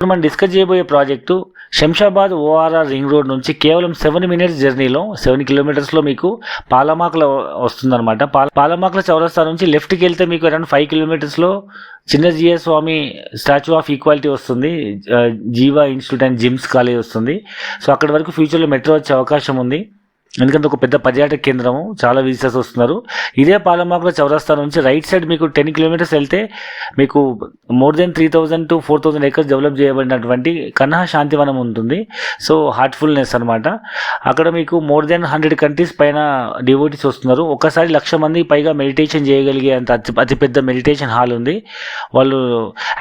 ఇప్పుడు మనం డిస్కస్ చేయబోయే project Shamshabad ORR ring road నుంచి కేవలం 7 minutes జర్నీలో 7 kilometers మీకు పాలమాకుల వస్తుందన్నమాట. పాలమాకుల చౌరస్తా నుంచి లెఫ్ట్కి వెళ్తే మీకు around 5 kilometers Chinnajeeyar Swamy statue of equality వస్తుంది, Jiva institute and GIMS college వస్తుంది. సో అక్కడి వరకు ఫ్యూచర్లో మెట్రో వచ్చే అవకాశం ఉంది, ఎందుకంటే ఒక పెద్ద పర్యాటక కేంద్రము, చాలా విజిటర్స్ వస్తున్నారు. ఇదే పాలమాకుల చౌరస్తా నుంచి రైట్ సైడ్ మీకు 10 kilometers వెళ్తే మీకు more than 3,000 to 4,000 acres develop చేయబడినటువంటి కన్హా శాంతివనం ఉంటుంది. సో హార్ట్ఫుల్నెస్ అనమాట. అక్కడ మీకు మోర్ దెన్ 100 countries పైన డివోటీస్ వస్తున్నారు. ఒకసారి 1,00,000 మందికి పైగా మెడిటేషన్ చేయగలిగే అంత అతిపెద్ద మెడిటేషన్ హాల్ ఉంది. వాళ్ళు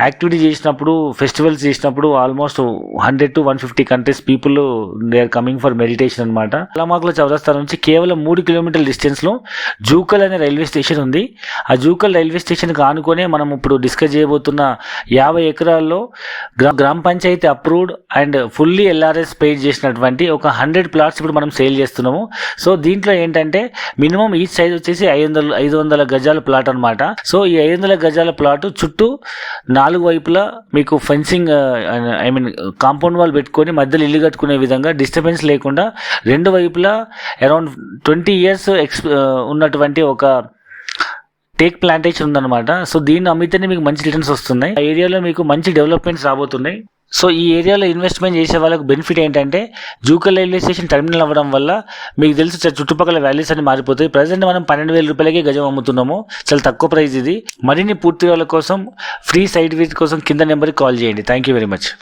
యాక్టివిటీ చేసినప్పుడు, ఫెస్టివల్స్ చేసినప్పుడు almost 100 to 150 countries people they are coming for meditation అనమాట. పాలమాకుల చౌరస్తా నుంచి కేవలం 3 kilometer డిస్టెన్స్లో జూకల్ అనే రైల్వే స్టేషన్ ఉంది. ఆ జూకల్ రైల్వే స్టేషన్కి ఆనుకొనే మనం ఇప్పుడు డిస్కస్ చేయబోతున్న 50 acres gram panchayat approved and fully LRS paid చేసినటువంటి ఒక 100 plots ఇప్పుడు మనం సేల్ చేస్తున్నాము. సో దీంట్లో ఏంటంటే మినిమం ఈచ్ సైజ్ వచ్చేసి 500 గజాల ప్లాట్ అనమాట. సో ఈ 500 గజాల ప్లాట్ చుట్టూ 4 వైపులా మీకు ఫెన్సింగ్ కాంపౌండ్ వాల్ పెట్టుకొని మధ్యలో ఇల్లు కట్టుకునే విధంగా డిస్టర్బెన్స్ లేకుండా 2 వైపులా అరౌండ్ 20 years ఉన్నటువంటి ఒక టేక్ ప్లాంటేషన్ ఉందన్నమాట. సో దీన్ని అమ్మితేనే మీకు మంచి రిటర్న్స్ వస్తున్నాయి. ఆ ఏరియాలో మీకు మంచి డెవలప్మెంట్స్ రాబోతున్నాయి. సో ఈ ఏరియాలో ఇన్వెస్ట్మెంట్ చేసే వాళ్ళకు బెనిఫిట్ ఏంటంటే జూకల్ రైల్వే స్టేషన్ టర్మినల్ అవ్వడం వల్ల మీకు తెలుసు చుట్టుపక్కల వాల్యూస్ అన్ని మారిపోతాయి. ప్రజెంట్ మనం 12,000 రూపాయలకే గజం అమ్ముతున్నాము, చాలా తక్కువ ప్రైస్ ఇది. మరిన్ని పూర్తి వాళ్ళ కోసం ఫ్రీ సైట్ విజిట్ కోసం కింద నెంబర్కి కాల్ చేయండి. Thank you very much.